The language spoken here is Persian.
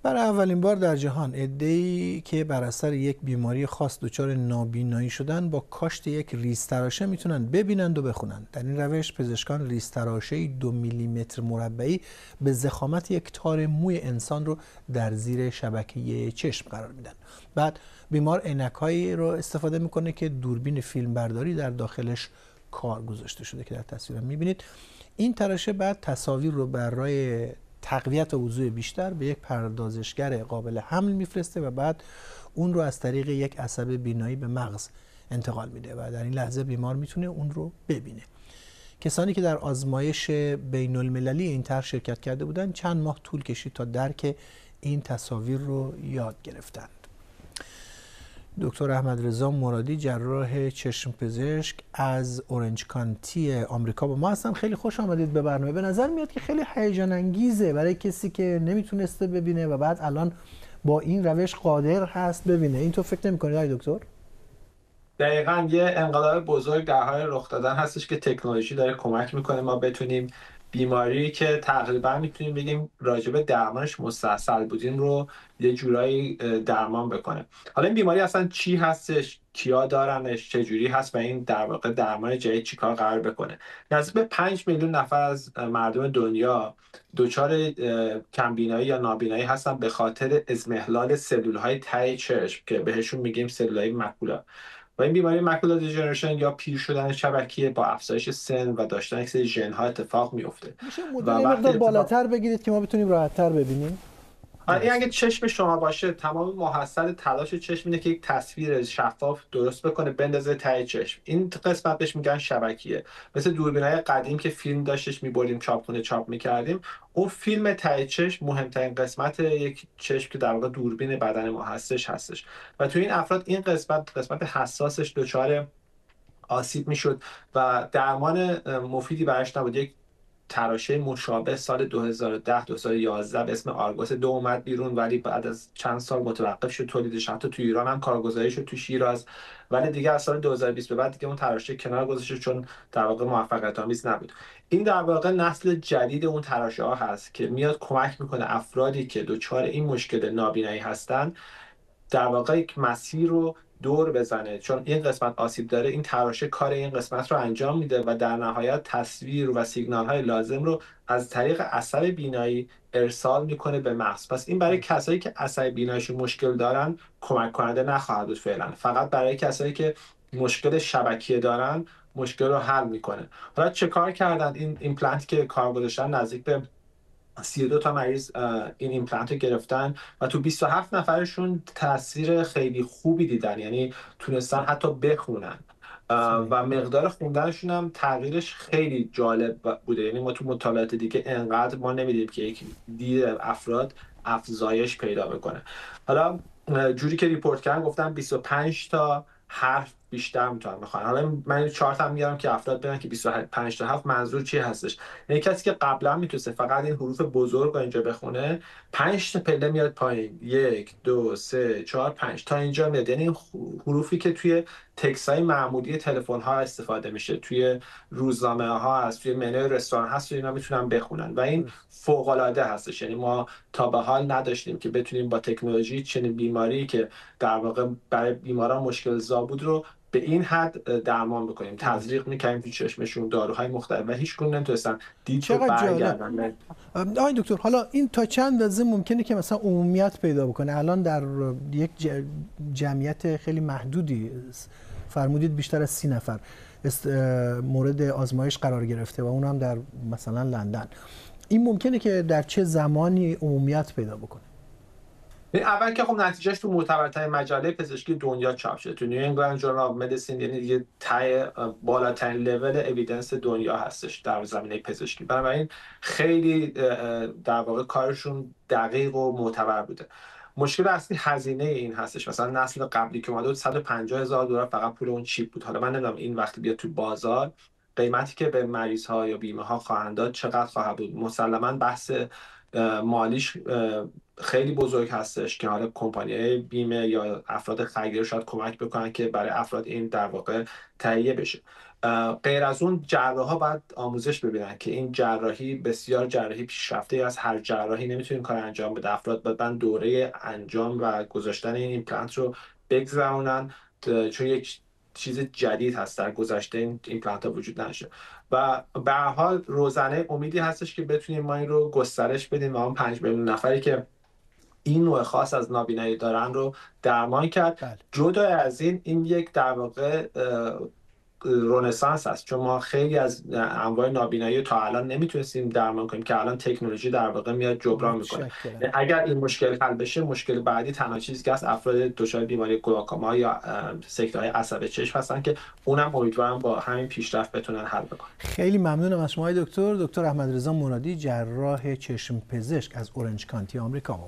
برای اولین بار در جهان عده‌ای که بر اثر یک بیماری خاص دچار نابینایی شدن با کاشت یک ریزتراشه میتونن ببینند و بخونند. در این روش پزشکان ریزتراشه 2 میلیمتر مربعی به ضخامت یک تار موی انسان رو در زیر شبکه چشم قرار میدن. بعد بیمار عینک‌هایی رو استفاده میکنه که دوربین فیلمبرداری در داخلش کار گذاشته شده که در تصویر میبینید. این تراشه بعد تصاویر رو برای تقویت و وضوح بیشتر به یک پردازشگر قابل حمل میفرسته و بعد اون رو از طریق یک عصب بینایی به مغز انتقال میده و در این لحظه بیمار میتونه اون رو ببینه. کسانی که در آزمایش بین المللی این طرح شرکت کرده بودند چند ماه طول کشید تا درک این تصاویر رو یاد گرفتند. دکتر احمد رضا مرادی جراح چشم پزشک از اورنج کانتی آمریکا با ما هستن. خیلی خوش آمدید به برنامه. به نظر میاد که خیلی هیجان انگیزه برای کسی که نمیتونسته ببینه و بعد الان با این روش قادر هست ببینه. این تو فکر نمی‌کنید آقای دکتر؟ دقیقاً یه انقلاب بزرگ در حال رخ دادن هستش که تکنولوژی داره کمک میکنه ما بتونیم بیماری که تقریبا میتونیم بگیم راجب درمانش مستحصل بودیم رو یه جورایی درمان بکنه. حالا این بیماری اصلا چی هستش، کیا دارنش، چه جوری هست و این در واقع درمان جدید چیکار قرار بکنه؟ نزدیک به 5 میلیون نفر از مردم دنیا دچار کمبینایی یا نابینایی هستن به خاطر اضمحلال سلول‌های ته چشم که بهشون میگیم سلول‌های ماکولا. و این بیماری ماکولا دیژنریشن یا پیر شدن شبکیه با افزایش سن و داشتن یک سری ژن‌ها اتفاق میفته میشه و مدل یه وقتی مقدار اتفاق بالاتر بگیرید که ما بتونیم راحت‌تر ببینیم؟ این مرسی. اگه چشم شما باشه تمام محصل تلاش چشم اینه که یک تصویر شفاف درست بکنه بندازه ته چشم. این قسمت بهش میگن شبکیه، مثل دوربینای قدیم که فیلم داشتش میبریم چاپخونه چاپ میکردیم. اون فیلم ته چشم مهمترین قسمت یک چشم که در واقع دوربین بدن ما هستش و توی این افراد این قسمت حساسش دچار آسیب میشد و درمان مفیدی براش نبود. یک تراشه مشابه سال 2010 2011 به اسم آرگوس 2 اومد بیرون، ولی بعد از چند سال متوقف شد تولیدش. حتی تو ایران هم کارگزاری شد تو شیراز، ولی دیگه از سال 2020 به بعد دیگه اون تراشه کنار گذاشته چون در واقع موفقیت آمیز نبود. این در واقع نسل جدید اون تراشه ها هست که میاد کمک میکنه افرادی که دچار این مشکل نابینایی هستن در واقع یک مسیر رو دور بزنه، چون این قسمت آسیب داره. این تراشه کار این قسمت رو انجام میده و در نهایت تصویر و سیگنال های لازم رو از طریق عصب بینایی ارسال میکنه به مغز. پس این برای کسایی که عصب بیناییشون مشکل دارن کمک کننده نخواهد بود فعلا، فقط برای کسایی که مشکل شبکیه دارن مشکل رو حل میکنه. حالا چه کار کردن؟ این ایمپلنت که کار گذاشتن نزدیک به 32 تا مریض این ایمپلنت رو گرفتن و تو 27 نفرشون تاثیر خیلی خوبی دیدن، یعنی تونستن حتی بخونن و مقدار خوندنشون هم تغییرش خیلی جالب بوده. یعنی ما تو مطالعات دیگه انقدر ما نمیدیم که یک دید افراد افزایش پیدا بکنه. حالا جوری که ریپورت کردن گفتن 25 تا حرف بیشتر میتونن بخونن. حالا من چارت هم میارم که افراد ببینن که 25 تا حرف منظور چی هستش. یعنی کسی که قبلا میتونسته فقط این حروف بزرگ رو اینجا بخونه 5 تا پله میاد پایین، 1 2 3 4 5 تا اینجا میاد. یعنی این حروفی که توی تکست های معمولی تلفن ها استفاده میشه، توی روزنامه ها هست، توی منوی رستوران هست، اینا میتونن بخونن و این فوق العاده هستش. یعنی ما تا به حال نداشتیم که بتونیم با تکنولوژی چنین بیماری که در واقع برای بیماران مشکل زا بود رو به این حد درمان بکنیم. تزریق میکنیم تو چشمشون داروهای مختلف و هیچ کدوم نمیتونستن دید رو چقدر جالب. برگردن. آقای دکتر حالا این تا چند اندازه ممکنه که مثلا عمومیت پیدا بکنه؟ الان در یک جمعیت خیلی محدودی فرمودید بیشتر از 30 نفر مورد آزمایش قرار گرفته و اون هم در مثلا لندن. این ممکنه که در چه زمانی عمومیت پیدا بکنه؟ اول که خب نتیجهش تو معتبرترین مجله پزشکی دنیا چاپ شده، تو نیو انگلند ژورنال آف مدیسین، یعنی دیگه ته بالاترین لول اوییدنس دنیا هستش در زمینه پزشکی. بنابراین خیلی در واقع کارشون دقیق و معتبر بوده. مشکل اصلی هزینه این هستش. مثلا نسل قبلی که اومده بود $150,000 فقط پول اون چیپ بود. حالا من نمیدونم این وقتی بیاد تو بازار قیمتی که به مریض ها یا بیمه ها خواهند داد چقدر خواهد بود. مسلما بحث مالیش خیلی بزرگ هستش که حالا کمپانی‌های بیمه یا افراد خیریه شاید کمک بکنن که برای افراد این در واقع تهیه بشه. غیر از اون جراحا باید آموزش ببینن که این جراحی بسیار جراحی پیشرفته از هر جراحی نمیتونین کار انجام بده. افراد باید دوره انجام و گذاشتن این ایمپلنت رو بگذرونن چون یک چیز جدید هست، در گذشته این ایمپلنت ها وجود نداشته و به هر حال روزانه امیدی هستش که بتونیم ما این رو گسترش بدیم و اون 5 میلیون نفری که این نوع خاص از نابینایی دارن رو درمان کرد. بله. جدا از این یک در واقع رنسانس است، چون ما خیلی از انواع نابینایی تا الان نمیتونستیم درمان کنیم که الان تکنولوژی در واقع میاد جبران میکنه. متشکرم. اگر این مشکل حل بشه، مشکل بعدی تنها چیزی که از افراد دچار بیماری گلاکوما یا سکته‌های عصب چشم هستن که اونم امیدوارم با همین پیشرفت بتونن حل بکنن. خیلی ممنونم از شما دکتر احمدرضا مرادی، جراح چشم پزشک از اورنج کانتی آمریکا.